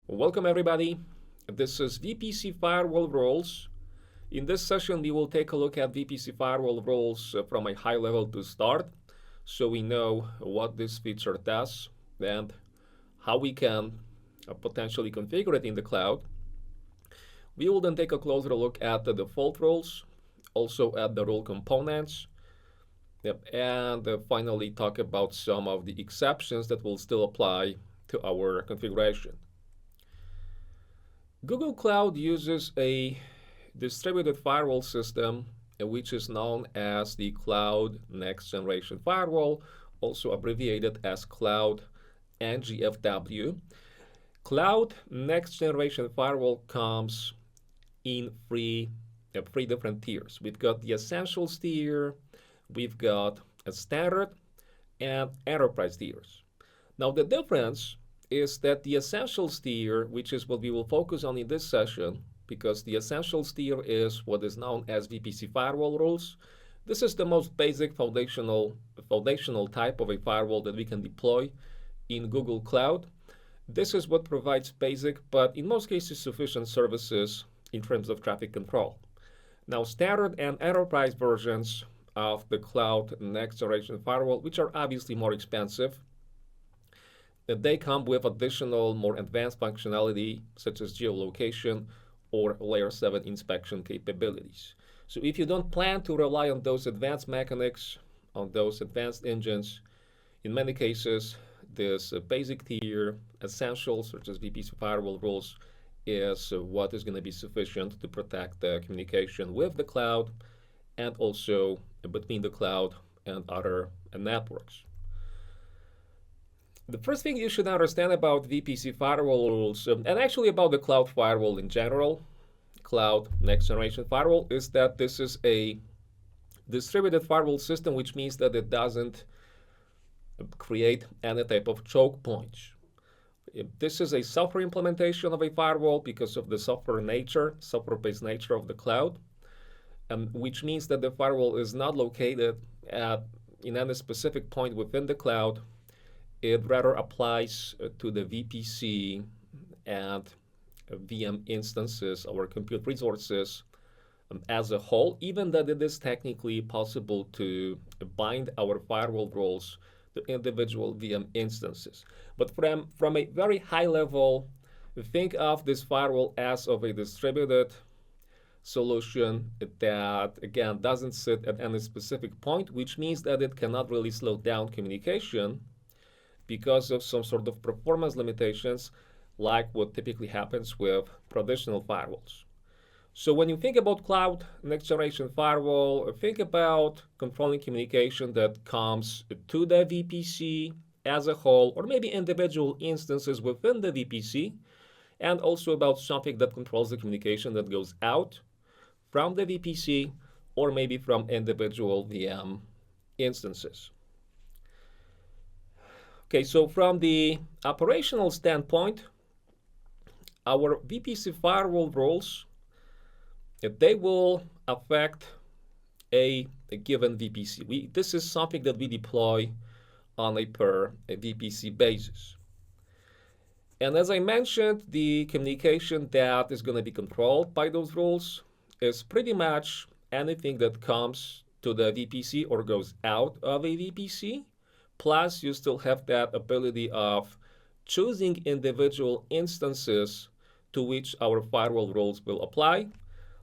Welcome everybody. This is VPC Firewall Rules. In this session, we will take a look at VPC Firewall Rules from a high level to start, so we know what this feature does and how we can potentially configure it in the cloud. We will then take a closer look at the default rules, also at the rule components, and finally talk about some of the exceptions that will still apply to our configuration. Google Cloud uses a distributed firewall system, which is known as the Cloud Next Generation Firewall, also abbreviated as Cloud NGFW. Cloud Next Generation Firewall comes in three different tiers. We've got the Essentials tier, we've got a Standard, and Enterprise tiers. Now the difference is that the Essentials tier, which is what we will focus on in this session, because the Essentials tier is what is known as VPC Firewall Rules. This is the most basic foundational type of a firewall that we can deploy in Google Cloud. This is what provides basic, but in most cases sufficient services in terms of traffic control. Now, Standard and Enterprise versions of the Cloud Next Generation Firewall, which are obviously more expensive, they come with additional, more advanced functionality, such as geolocation or layer 7 inspection capabilities. So if you don't plan to rely on those advanced mechanics, on those advanced engines, in many cases, this basic tier, Essentials, such as VPC Firewall Rules, is what is going to be sufficient to protect the communication with the cloud and also between the cloud and other networks. The first thing you should understand about VPC Firewall Rules, and actually about the cloud firewall in general, Cloud Next Generation Firewall, is that this is a distributed firewall system, which means that it doesn't create any type of choke points. This is a software implementation of a firewall because of the software-based nature of the cloud, which means that the firewall is not located in any specific point within the cloud. It rather applies to the VPC and VM instances or compute resources as a whole, even that it is technically possible to bind our firewall rules to individual VM instances. But from a very high level, think of this firewall as of a distributed solution that, again, doesn't sit at any specific point, which means that it cannot really slow down communication because of some sort of performance limitations, like what typically happens with traditional firewalls. So when you think about Cloud Next Generation Firewall, think about controlling communication that comes to the VPC as a whole, or maybe individual instances within the VPC, and also about something that controls the communication that goes out from the VPC, or maybe from individual VM instances. Okay, so from the operational standpoint, our VPC Firewall Rules, they will affect a given VPC. This is something that we deploy on a VPC basis. And as I mentioned, the communication that is going to be controlled by those rules is pretty much anything that comes to the VPC or goes out of a VPC. Plus, you still have that ability of choosing individual instances to which our firewall rules will apply.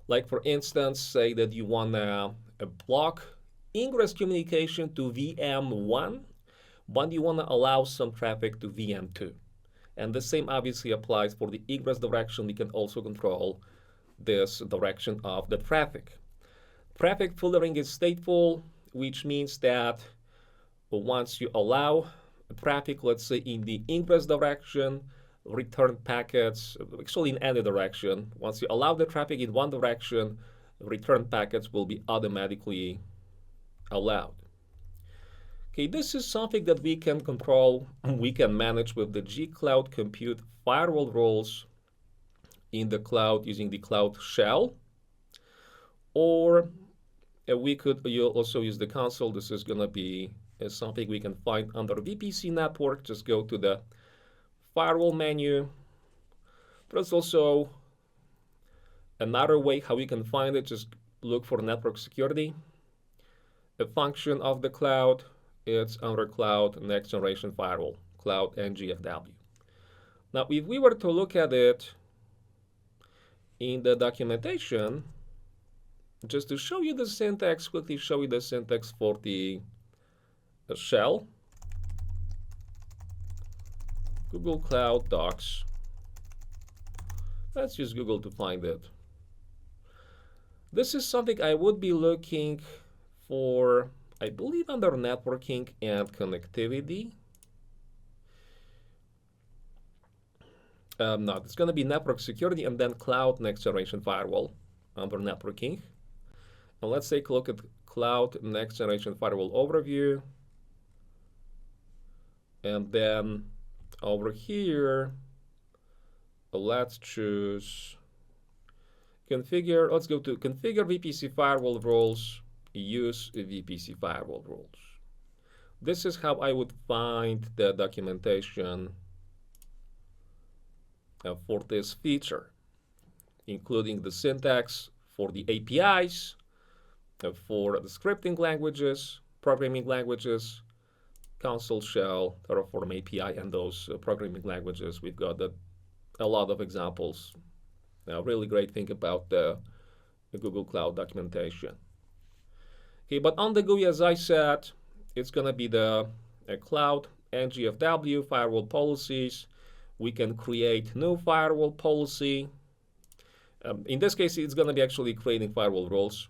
Like, for instance, say that you want to block ingress communication to VM1, but you want to allow some traffic to VM2. And the same obviously applies for the egress direction. We can also control this direction of the traffic. Traffic filtering is stateful, which means that once you allow traffic, let's say in the ingress direction, return packets, actually in any direction, once you allow the traffic in one direction, return packets will be automatically allowed. Okay, this is something that we can control, we can manage with the G-Cloud Compute Firewall Rules in the cloud using the Cloud Shell, or we could also use the console. This is going to be something we can find under VPC network. Just go to the firewall menu. There's also another way how you can find it. Just look for network security. A function of the cloud, it's under cloud next generation firewall, cloud NGFW. Now, if we were to look at it in the documentation, just to show you the syntax, quickly show you the syntax for the shell. Google Cloud Docs. Let's use Google to find it. This is something I would be looking for, I believe, under networking and connectivity. No, it's going to be network security and then cloud next generation firewall under networking. And let's take a look at cloud next generation firewall overview. And then over here, let's choose configure. Let's go to configure VPC Firewall Rules, use VPC Firewall Rules. This is how I would find the documentation for this feature, including the syntax for the APIs, for the scripting languages, programming languages, console shell, Terraform API, and those programming languages. We've got a lot of examples. Really great thing about the Google Cloud documentation. Okay, but on the GUI, as I said, it's going to be the cloud NGFW firewall policies. We can create new firewall policy. In this case, it's going to be actually creating firewall rules.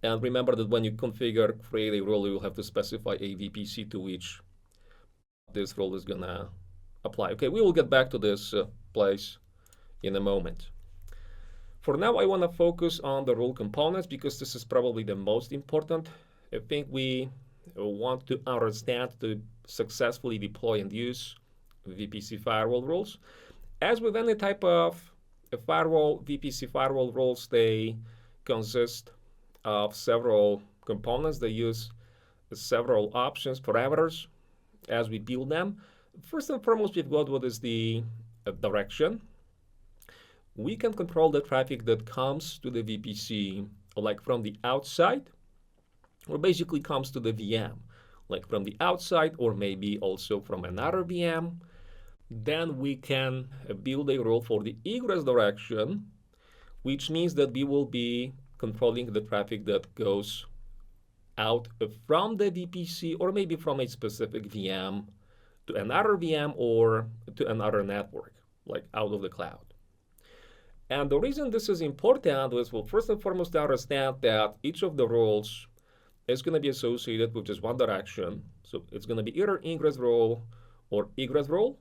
And remember that when you configure, create a rule, you will have to specify a VPC to which this rule is going to apply. Okay, we will get back to this place in a moment. For now, I want to focus on the rule components because this is probably the most important. I think we want to understand to successfully deploy and use VPC firewall rules. As with any type of firewall, VPC firewall rules, they consist of several components. They use several options, parameters, as we build them. First and foremost, we've got what is the direction. We can control the traffic that comes to the VPC, like from the outside, or basically comes to the VM, like from the outside, or maybe also from another VM. Then we can build a rule for the egress direction, which means that we will be controlling the traffic that goes out from the VPC, or maybe from a specific VM to another VM or to another network, like out of the cloud. And the reason this is important is, well, first and foremost, to understand that each of the rules is going to be associated with just one direction. So it's going to be either ingress rule or egress rule.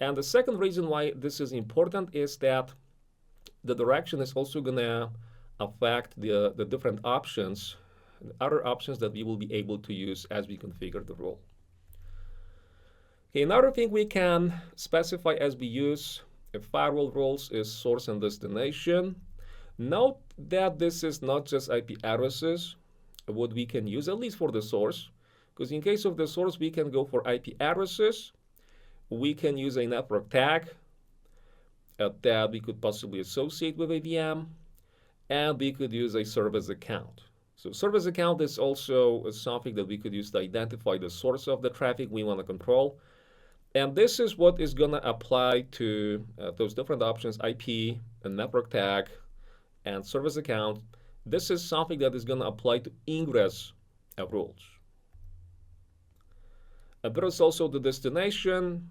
And the second reason why this is important is that the direction is also going to affect the different options, the other options that we will be able to use as we configure the rule. Okay, another thing we can specify as we use firewall rules is source and destination. Note that this is not just IP addresses, what we can use, at least for the source, because in case of the source, we can go for IP addresses. We can use a network tag that we could possibly associate with a VM, and we could use a service account. So service account is also something that we could use to identify the source of the traffic we want to control. And this is what is going to apply to those different options, IP, a network tag, and service account. This is something that is going to apply to ingress rules. There is also the destination.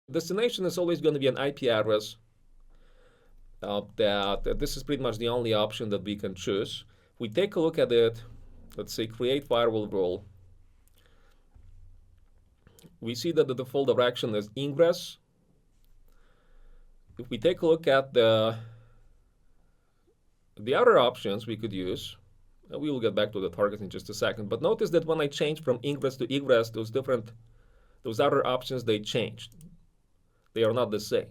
Destination is always going to be an IP address. This is pretty much the only option that we can choose. We take a look at it. Let's say create firewall rule. We see that the default direction is ingress. If we take a look at the other options we could use, we will get back to the targets in just a second. But notice that when I change from ingress to egress, those other options, they changed. They are not the same.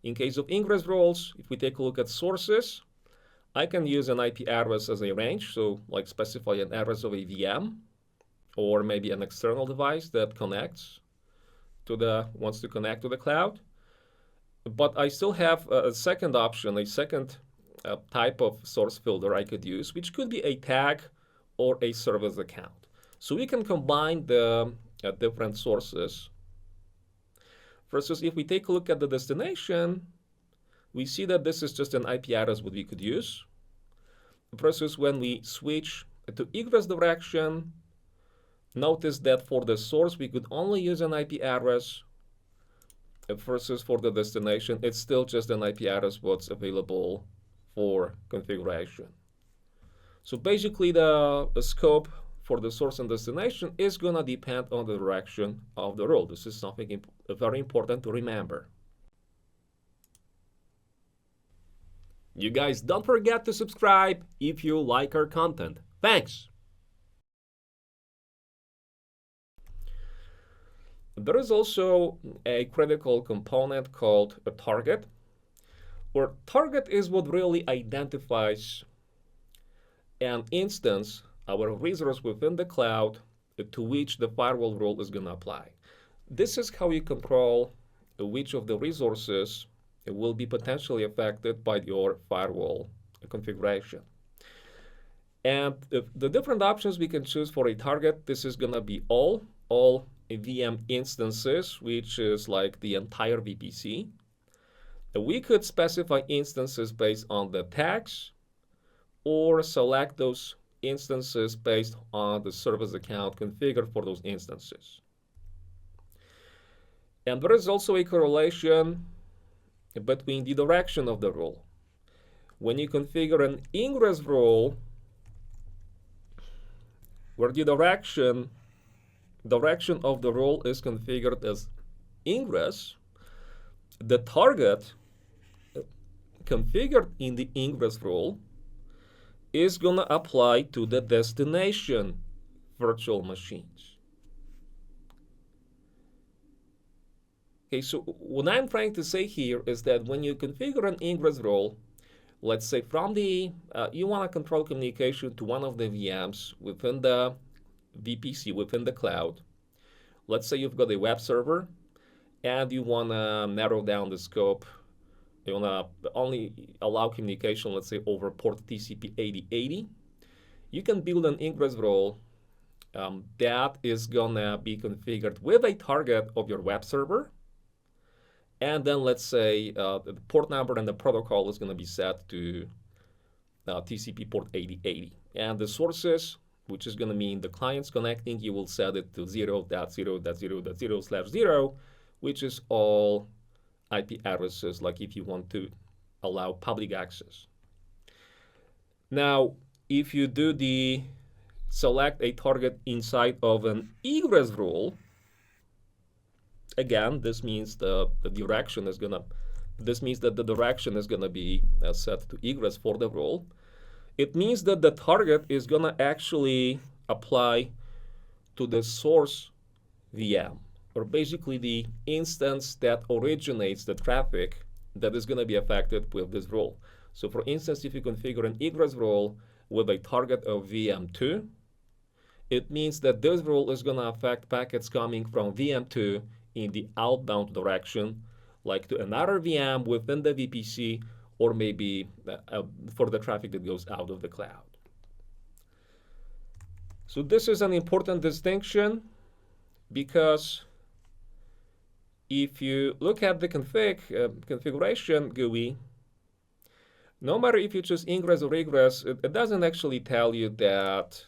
In case of ingress roles, if we take a look at sources, I can use an IP address as a range, so like specify an address of a VM or maybe an external device that wants to connect to the cloud. But I still have a second option, a second type of source filter I could use, which could be a tag or a service account. So we can combine the different sources. Versus if we take a look at the destination, we see that this is just an IP address what we could use. Versus when we switch to egress direction, notice that for the source we could only use an IP address, versus for the destination it's still just an IP address what's available for configuration. So basically the scope for the source and destination is going to depend on the direction of the rule. This is something very important to remember. You guys don't forget to subscribe if you like our content. Thanks! There is also a critical component called a target, where target is what really identifies an instance, our resource within the cloud, to which the firewall rule is going to apply. This is how you control which of the resources will be potentially affected by your firewall configuration. And the different options we can choose for a target, this is going to be all VM instances, which is like the entire VPC. We could specify instances based on the tags or select those instances based on the service account configured for those instances. And there is also a correlation between the direction of the rule. When you configure an ingress rule where the direction of the rule is configured as ingress, the target configured in the ingress rule is going to apply to the destination virtual machines. Okay, so what I'm trying to say here is that when you configure an ingress rule, let's say from the, you want to control communication to one of the VMs within the VPC, within the cloud. Let's say you've got a web server and you want to narrow down the scope. You want to only allow communication, let's say, over port TCP 8080. You can build an ingress rule that is going to be configured with a target of your web server. And then let's say the port number and the protocol is going to be set to TCP port 8080. And the sources, which is going to mean the clients connecting, you will set it to 0.0.0.0/0, which is all IP addresses, like if you want to allow public access. Now, if you do the select a target inside of an egress rule, again, this means the direction is gonna, this means that the direction is gonna be set to egress for the rule. It means that the target is gonna actually apply to the source VM, or basically the instance that originates the traffic that is gonna be affected with this rule. So for instance, if you configure an egress rule with a target of VM2, it means that this rule is gonna affect packets coming from VM2 in the outbound direction, like to another VM within the VPC, or maybe for the traffic that goes out of the cloud. So this is an important distinction, because if you look at the configuration GUI, no matter if you choose ingress or egress, it doesn't actually tell you that.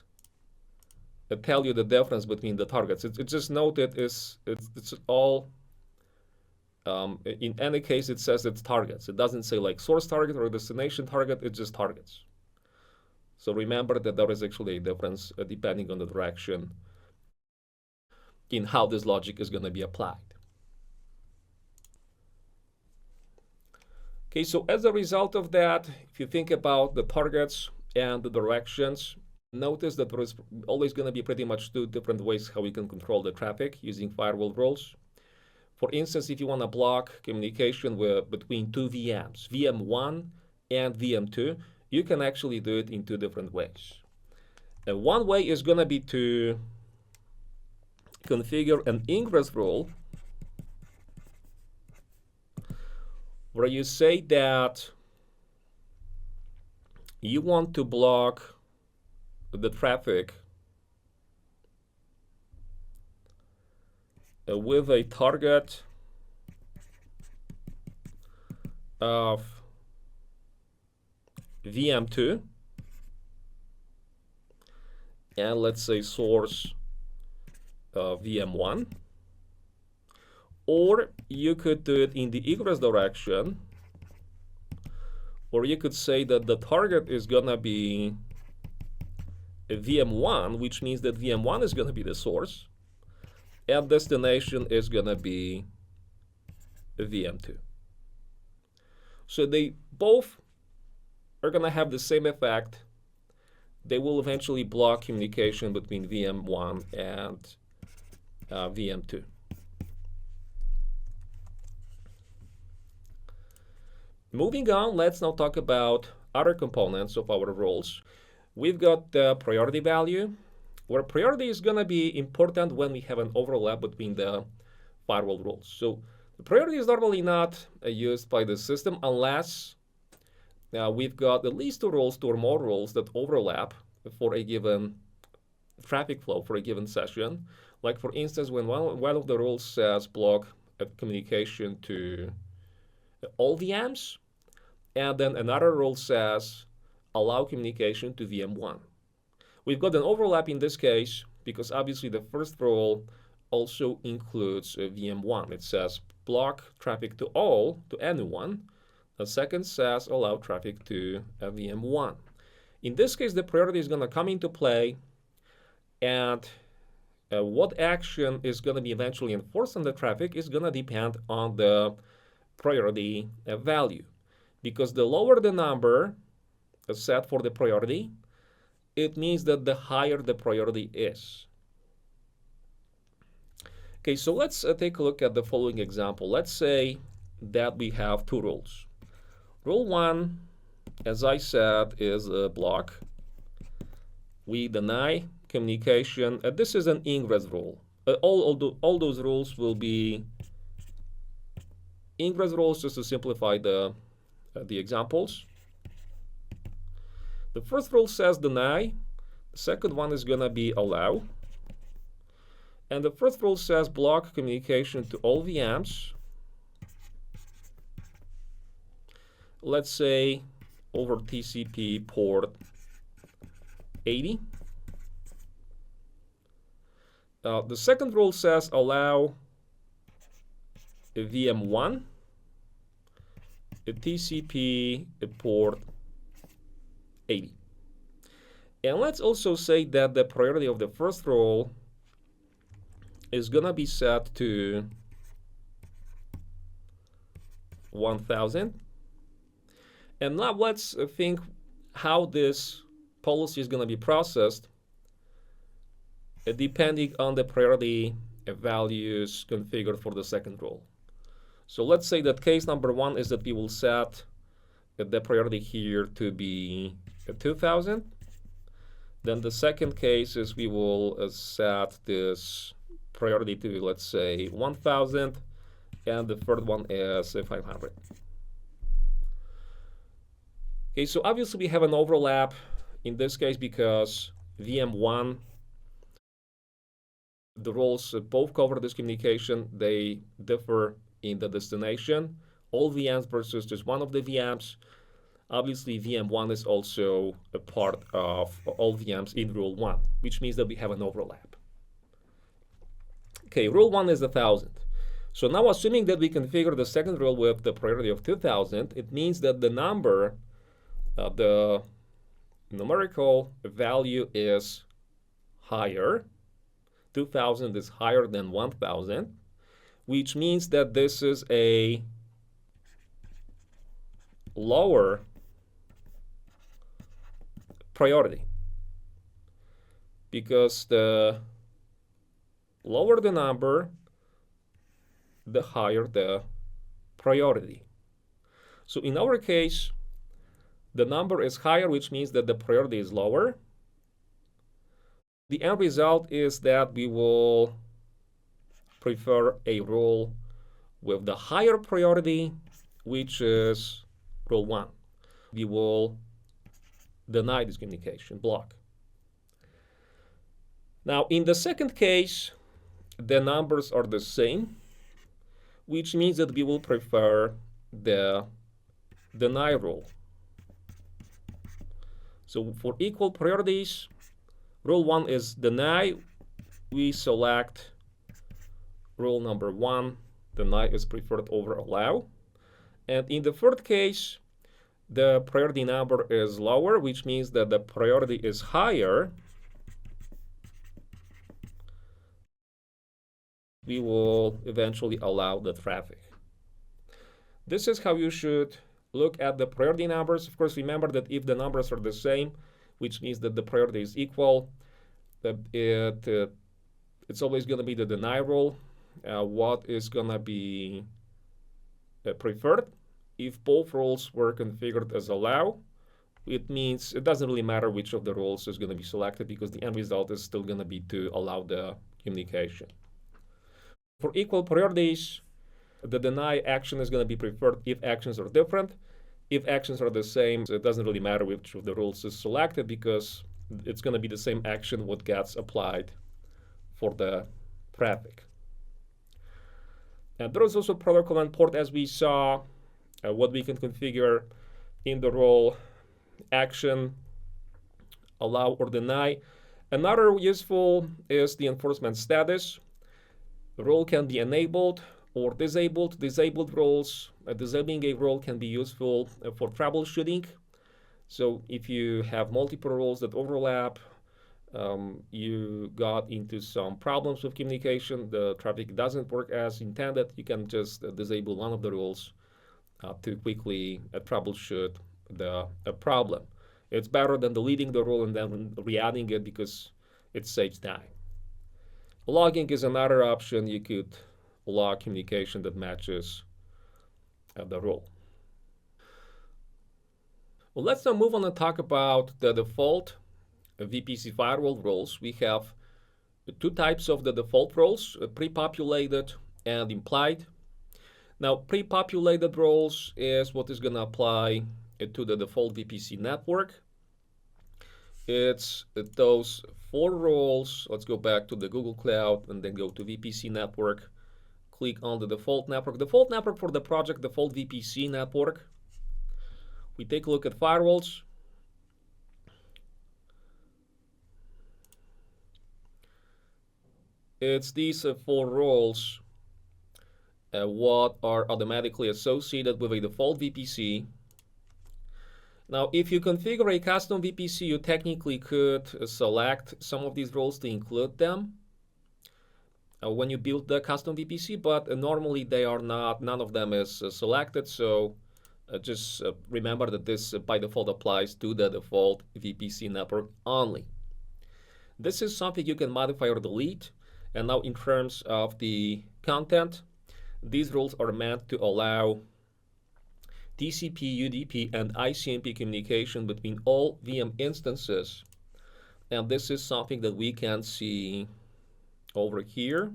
Tell you the difference between the targets. It just noted it's all. In any case, it says it's targets. It doesn't say like source target or destination target. It's just targets. So remember that there is actually a difference depending on the direction in how this logic is going to be applied. Okay, so as a result of that, if you think about the targets and the directions, notice that there is always going to be pretty much two different ways how we can control the traffic using firewall rules. For instance, if you want to block communication between two VMs, VM1 and VM2, you can actually do it in two different ways. And one way is going to be to configure an ingress rule where you say that you want to block the traffic with a target of VM2 and let's say source VM1, or you could do it in the egress direction, or you could say that the target is gonna be a VM1, which means that VM1 is gonna be the source and destination is gonna be a VM2. So they both are gonna have the same effect. They will eventually block communication between VM1 and VM2. Moving on, let's now talk about other components of our rules. We've got the priority value, where priority is going to be important when we have an overlap between the firewall rules. So the priority is normally not used by the system unless we've got at least two rules, two or more rules that overlap for a given traffic flow for a given session. Like for instance, when one of the rules says block communication to all VMs, and then another rule says allow communication to VM1. We've got an overlap in this case because obviously the first rule also includes VM1. It says block traffic to all, to anyone. The second says allow traffic to VM1. In this case, the priority is going to come into play, and what action is going to be eventually enforced on the traffic is going to depend on the priority value. Because the lower the number set for the priority, it means that the higher the priority is. Okay, so let's take a look at the following example. Let's say that we have two rules. Rule 1, as I said, is a block. We deny communication. This is an ingress rule. All those rules will be ingress rules, just to simplify the examples. The first rule says deny. The second one is going to be allow. And the first rule says block communication to all VMs. Let's say over TCP port 80. The second rule says allow a VM1, a TCP port 80. And let's also say that the priority of the first rule is going to be set to 1000. And now let's think how this policy is going to be processed depending on the priority values configured for the second rule. So let's say that case number 1 is that we will set the priority here to be 2000. Then the second case is we will set this priority to, let's say, 1000, and the third one is 500. Okay, so obviously we have an overlap in this case because VM1, the rules both cover this communication. They differ in the destination. All VMs versus just one of the VMs. Obviously, VM1 is also a part of all VMs in Rule 1, which means that we have an overlap. Okay, Rule 1 is 1000. So now assuming that we configure the second rule with the priority of 2000, it means that the number, the numerical value is higher. 2000 is higher than 1000, which means that this is a lower priority, because the lower the number, the higher the priority. So in our case, the number is higher, which means that the priority is lower. The end result is that we will prefer a rule with the higher priority, which is rule 1. We will deny this communication, block. Now, in the second case, the numbers are the same, which means that we will prefer the deny rule. So for equal priorities, rule 1 is deny. We select rule number 1, deny is preferred over allow. And in the third case, the priority number is lower, which means that the priority is higher. We will eventually allow the traffic. This is how you should look at the priority numbers. Of course, remember that if the numbers are the same, which means that the priority is equal, that it's always going to be the deny rule. What is going to be preferred? If both rules were configured as allow, it means it doesn't really matter which of the rules is going to be selected, because the end result is still going to be to allow the communication. For equal priorities, the deny action is going to be preferred if actions are different. If actions are the same, it doesn't really matter which of the rules is selected, because it's going to be the same action what gets applied for the traffic. And there is also protocol and port, as we saw, what we can configure in the role action, allow or deny. Another useful is the enforcement status. The role can be enabled or disabled. Disabled roles, disabling a role can be useful for troubleshooting. So if you have multiple roles that overlap, you got into some problems with communication, the traffic doesn't work as intended, you can just disable one of the rules to quickly troubleshoot the problem. It's better than deleting the rule and then re-adding it, because it saves time. Logging is another option. You could log communication that matches the rule. Well, let's now move on and talk about the default VPC firewall rules. We have two types of the default roles, pre-populated and implied. Now, pre-populated roles is what is going to apply to the default VPC network. It's those 4 roles. Let's go back to the Google Cloud and then go to VPC network. Click on the default network. Default network for the project, default VPC network. We take a look at firewalls. It's these 4 roles what are automatically associated with a default VPC. Now, if you configure a custom VPC, you technically could select some of these roles to include them when you build the custom VPC, but normally they are not, none of them is selected. So just remember that this by default applies to the default VPC network only. This is something you can modify or delete. And now in terms of the content, these rules are meant to allow TCP, UDP, and ICMP communication between all VM instances. And this is something that we can see over here.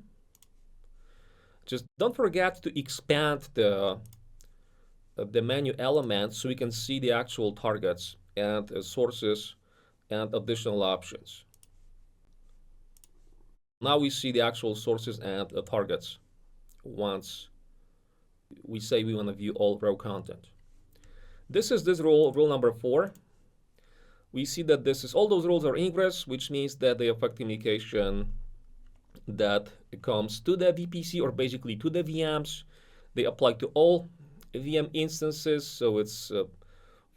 Just don't forget to expand the menu elements so we can see the actual targets and sources and additional options. Now we see the actual sources and targets once we say we want to view all row content. This is this rule, rule number 4. We see that this is, all those rules are ingress, which means that they affect communication that comes to the VPC or basically to the VMs. They apply to all VM instances, so it's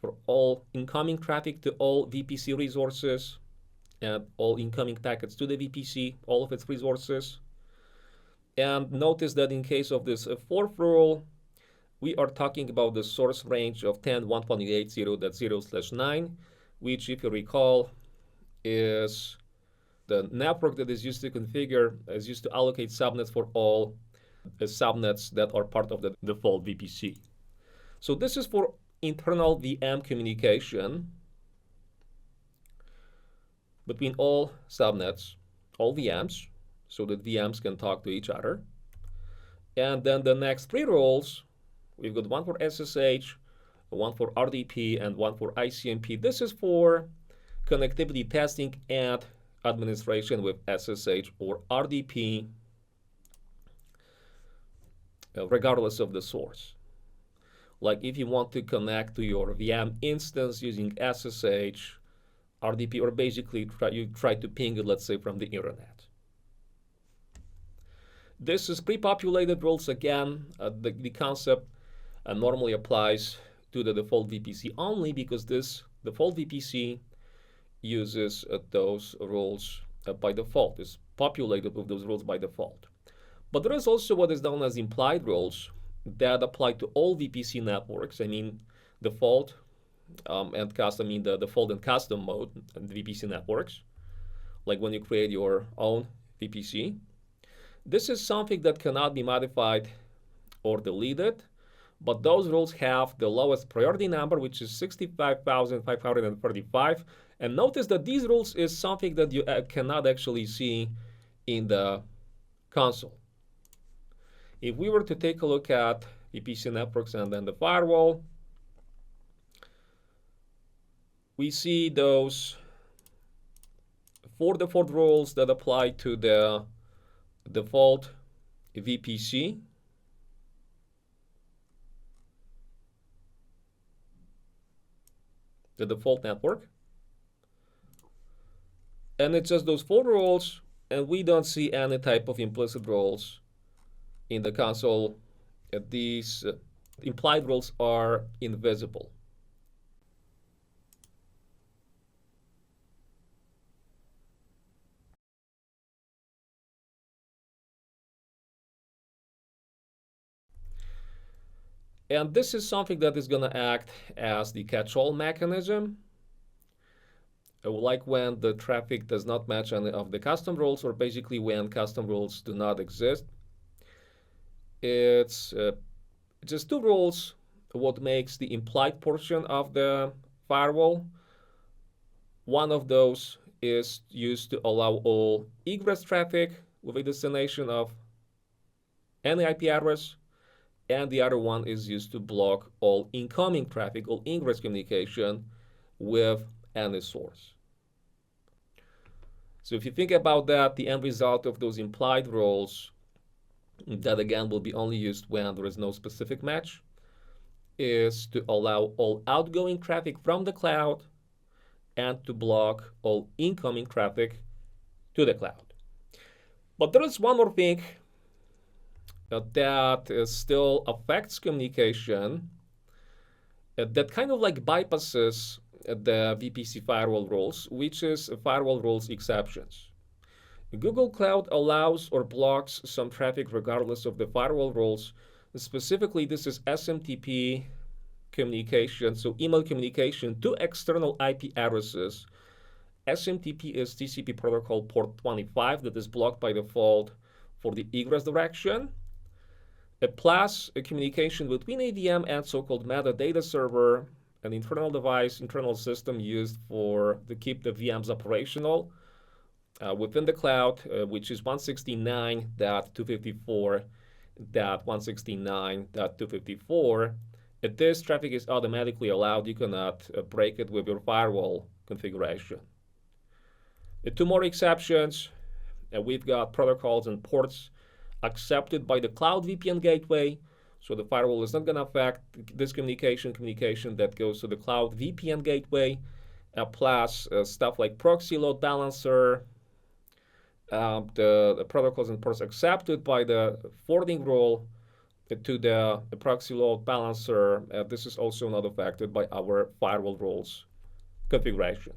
for all incoming traffic to all VPC resources and all incoming packets to the VPC, all of its resources. And notice that in case of this 4th rule, we are talking about the source range of 10.128.0.0/9, which, if you recall, is the network that is used to configure, is used to allocate subnets for all subnets that are part of the default VPC. So this is for internal VM communication between all subnets, all VMs, so that VMs can talk to each other. And then the next three roles, we've got one for SSH, one for RDP, and one for ICMP. This is for connectivity testing and administration with SSH or RDP, regardless of the source. Like if you want to connect to your VM instance using SSH, RDP, or basically you try to ping it, let's say, from the internet. This is pre-populated rules again. The concept normally applies to the default VPC only because this default VPC uses those rules by default. It's populated with those rules by default. But there is also what is known as implied rules that apply to all VPC networks. I mean, default and custom, I mean the default and custom mode and VPC networks, like when you create your own VPC. This is something that cannot be modified or deleted, but those rules have the lowest priority number, which is 65,535. And notice that these rules is something that you cannot actually see in the console. If we were to take a look at VPC networks and then the firewall, we see those 4 default rules that apply to the default VPC. The default network. And it's just those 4 rules, and we don't see any type of implicit rules in the console. These implied rules are invisible. And this is something that is going to act as the catch-all mechanism. Like when the traffic does not match any of the custom rules, or basically when custom rules do not exist. It's just 2 rules what makes the implied portion of the firewall. One of those is used to allow all egress traffic with a destination of any IP address, and the other one is used to block all incoming traffic, all ingress communication with any source. So if you think about that, the end result of those implied rules, that again will be only used when there is no specific match, is to allow all outgoing traffic from the cloud and to block all incoming traffic to the cloud. But there is one more thing that still affects communication that kind of like bypasses the VPC firewall rules, which is firewall rules exceptions. Google Cloud allows or blocks some traffic regardless of the firewall rules. Specifically, this is SMTP communication, so email communication to external IP addresses. SMTP is TCP protocol port 25 that is blocked by default for the egress direction. Plus a communication between a VM and so-called metadata server, an internal device, internal system used to keep the VMs operational within the cloud, which is 169.254.169.254. If this traffic is automatically allowed, you cannot break it with your firewall configuration. 2 more exceptions. We've got protocols and ports accepted by the cloud VPN gateway, so the firewall is not going to affect this communication that goes to the cloud VPN gateway, plus stuff like proxy load balancer, the protocols and ports accepted by the forwarding rule to the proxy load balancer. This is also not affected by our firewall rules configuration.